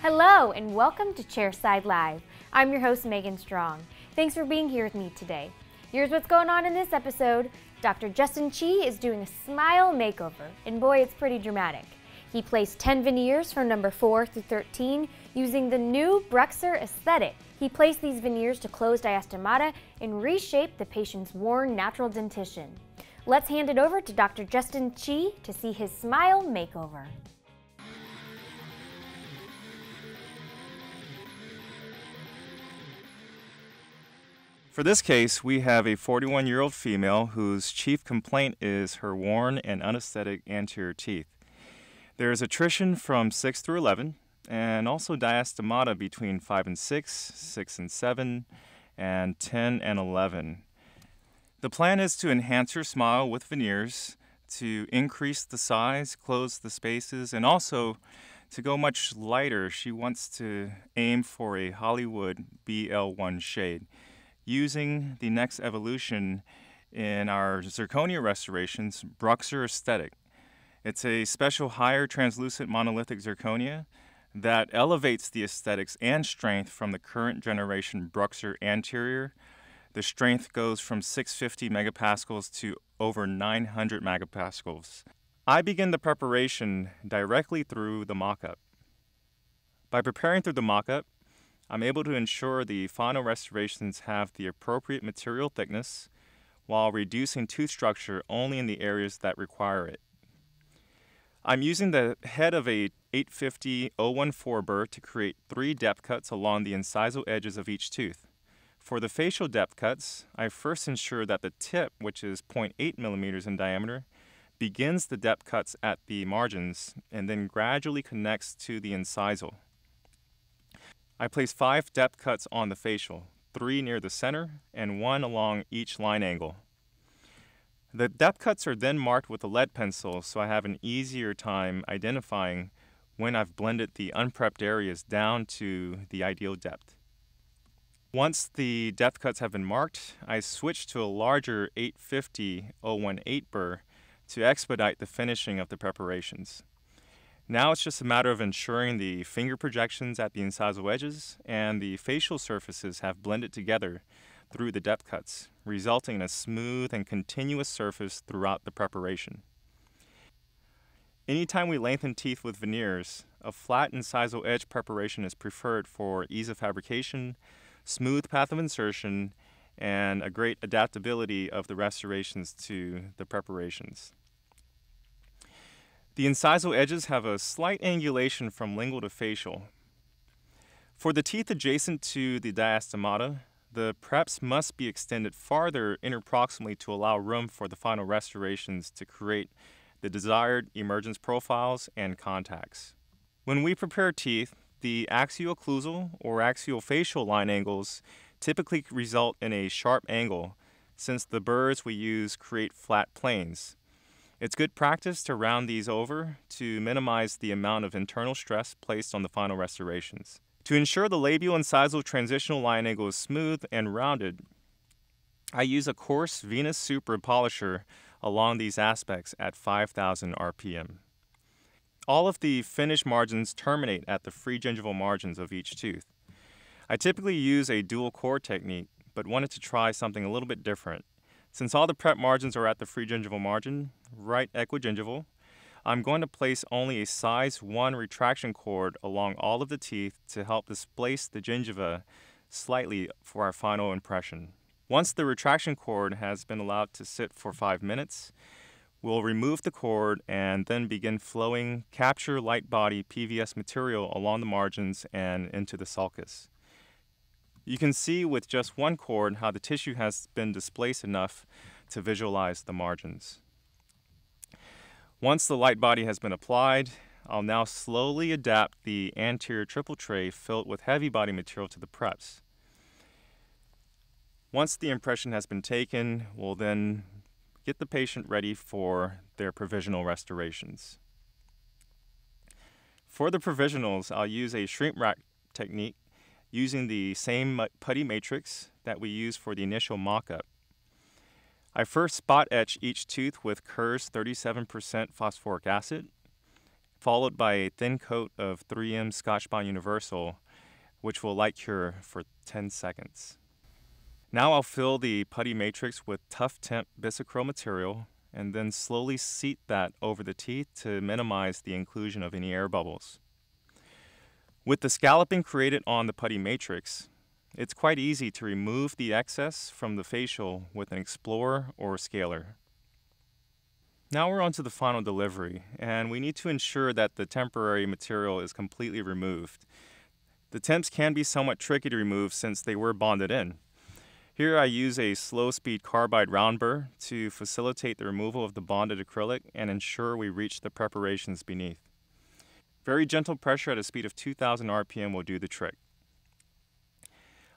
Hello and welcome to Chairside Live. I'm your host Megan Strong. Thanks for being here with me today. Here's what's going on in this episode. Dr. Justin Chi is doing a smile makeover, and boy, it's pretty dramatic. He placed 10 veneers from number 4 through 13 using the new BruxZir Esthetic. He placed these veneers to close diastemata and reshape the patient's worn natural dentition. Let's hand it over to Dr. Justin Chi to see his smile makeover. For this case, we have a 41-year-old female whose chief complaint is her worn and unesthetic anterior teeth. There is attrition from 6 through 11, and also diastemata between 5 and 6, 6 and 7, and 10 and 11. The plan is to enhance her smile with veneers, to increase the size, close the spaces, and also to go much lighter. She wants to aim for a Hollywood BL1 shade, using the next evolution in our zirconia restorations, BruxZir Esthetic. It's a special higher translucent monolithic zirconia that elevates the aesthetics and strength from the current generation BruxZir Anterior. The strength goes from 650 megapascals to over 900 megapascals. I begin the preparation directly through the mock-up. By preparing through the mock-up, I'm able to ensure the final restorations have the appropriate material thickness while reducing tooth structure only in the areas that require it. I'm using the head of a 850-014 burr to create 3 depth cuts along the incisal edges of each tooth. For the facial depth cuts, I first ensure that the tip, which is 0.8 millimeters in diameter, begins the depth cuts at the margins and then gradually connects to the incisal. I place 5 depth cuts on the facial, 3 near the center and 1 along each line angle. The depth cuts are then marked with a lead pencil, so I have an easier time identifying when I've blended the unprepped areas down to the ideal depth. Once the depth cuts have been marked, I switch to a larger 850-018 burr to expedite the finishing of the preparations. Now it's just a matter of ensuring the finger projections at the incisal edges and the facial surfaces have blended together through the depth cuts, resulting in a smooth and continuous surface throughout the preparation. Anytime we lengthen teeth with veneers, a flat incisal edge preparation is preferred for ease of fabrication, smooth path of insertion, and a great adaptability of the restorations to the preparations. The incisal edges have a slight angulation from lingual to facial. For the teeth adjacent to the diastemata, the preps must be extended farther interproximally to allow room for the final restorations to create the desired emergence profiles and contacts. When we prepare teeth, the axial-occlusal or axial-facial line angles typically result in a sharp angle, since the burrs we use create flat planes. It's good practice to round these over to minimize the amount of internal stress placed on the final restorations. To ensure the labial-incisal transitional line angle is smooth and rounded, I use a coarse venous Supra polisher along these aspects at 5,000 RPM. All of the finished margins terminate at the free gingival margins of each tooth. I typically use a dual core technique, but wanted to try something a little bit different. Since all the prep margins are at the free gingival margin, right equigingival, I'm going to place only a size 1 retraction cord along all of the teeth to help displace the gingiva slightly for our final impression. Once the retraction cord has been allowed to sit for 5 minutes, we'll remove the cord and then begin flowing capture light body PVS material along the margins and into the sulcus. You can see with just 1 cord how the tissue has been displaced enough to visualize the margins. Once the light body has been applied, I'll now slowly adapt the anterior triple tray filled with heavy body material to the preps. Once the impression has been taken, we'll then get the patient ready for their provisional restorations. For the provisionals, I'll use a shrink wrap technique using the same putty matrix that we use for the initial mock-up. I first spot etch each tooth with Kerr's 37% phosphoric acid. followed by a thin coat of 3M Scotch-Bond Universal, which will light cure for 10 seconds. Now I'll fill the putty matrix with Tuff-Temp Bisacryl material and then slowly seat that over the teeth to minimize the inclusion of any air bubbles. With the scalloping created on the putty matrix, it's quite easy to remove the excess from the facial with an explorer or scaler. Now we're on to the final delivery, and we need to ensure that the temporary material is completely removed. The temps can be somewhat tricky to remove since they were bonded in. Here I use a slow-speed carbide round burr to facilitate the removal of the bonded acrylic and ensure we reach the preparations beneath. Very gentle pressure at a speed of 2,000 RPM will do the trick.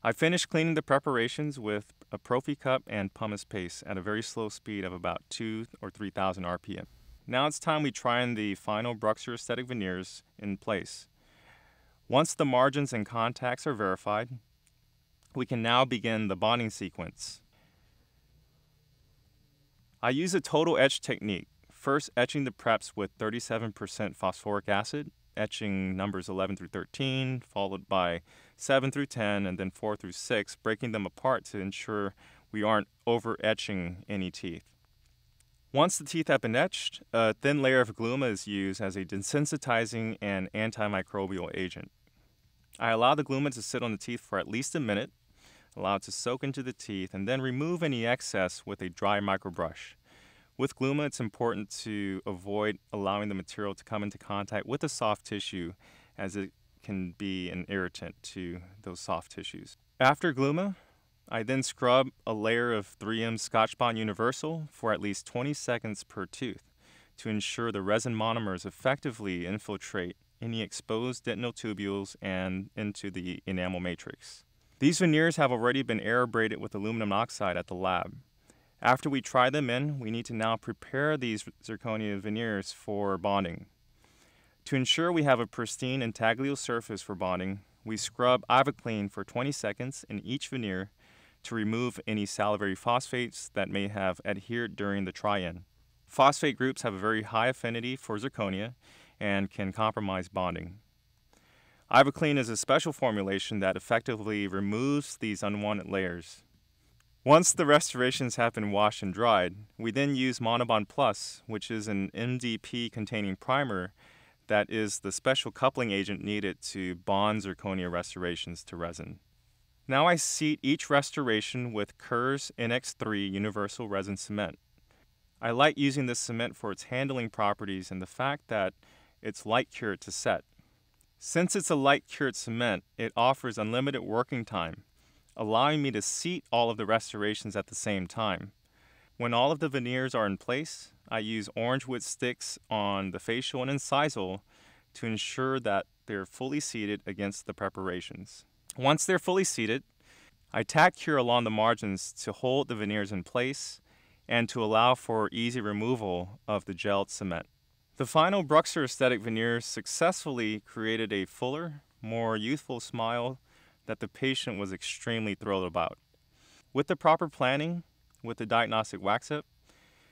I finished cleaning the preparations with a Profi cup and pumice paste at a very slow speed of about 2,000 or 3,000 RPM. Now it's time we try on the final BruxZir Esthetic veneers in place. Once the margins and contacts are verified, we can now begin the bonding sequence. I use a total etch technique, first etching the preps with 37% phosphoric acid, etching numbers 11 through 13, followed by 7 through 10, and then 4 through 6, breaking them apart to ensure we aren't over-etching any teeth. Once the teeth have been etched, a thin layer of Gluma is used as a desensitizing and antimicrobial agent. I allow the Gluma to sit on the teeth for at least a minute, allow it to soak into the teeth, and then remove any excess with a dry microbrush. With Gluma, it's important to avoid allowing the material to come into contact with the soft tissue, as it can be an irritant to those soft tissues. After Gluma, I then scrub a layer of 3M Scotch-Bond Universal for at least 20 seconds per tooth to ensure the resin monomers effectively infiltrate any exposed dentinal tubules and into the enamel matrix. These veneers have already been air abraded with aluminum oxide at the lab. After we try them in, we need to now prepare these zirconia veneers for bonding. To ensure we have a pristine intaglio surface for bonding, we scrub AviClean for 20 seconds in each veneer to remove any salivary phosphates that may have adhered during the try-in. Phosphate groups have a very high affinity for zirconia and can compromise bonding. AviClean is a special formulation that effectively removes these unwanted layers. Once the restorations have been washed and dried, we then use Monobond Plus, which is an MDP-containing primer that is the special coupling agent needed to bond zirconia restorations to resin. Now I seat each restoration with Kerr's NX3 Universal Resin Cement. I like using this cement for its handling properties and the fact that it's light cured to set. Since it's a light cured cement, it offers unlimited working time, allowing me to seat all of the restorations at the same time. When all of the veneers are in place, I use orange wood sticks on the facial and incisal to ensure that they're fully seated against the preparations. Once they're fully seated, I tack cure along the margins to hold the veneers in place and to allow for easy removal of the gelled cement. The final BruxZir Esthetic veneers successfully created a fuller, more youthful smile that the patient was extremely thrilled about. With the proper planning, with the diagnostic wax-up,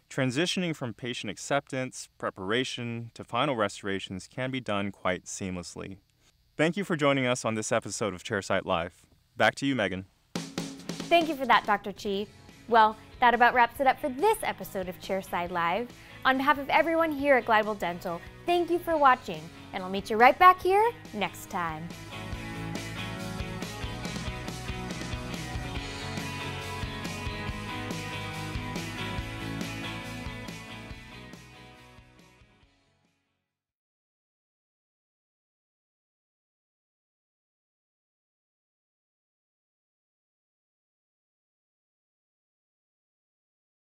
transitioning from patient acceptance, preparation, to final restorations can be done quite seamlessly. Thank you for joining us on this episode of Chairside Live. Back to you, Megan. Thank you for that, Dr. Chi. Well, that about wraps it up for this episode of Chairside Live. On behalf of everyone here at Glidewell Dental, thank you for watching, and I'll meet you right back here next time.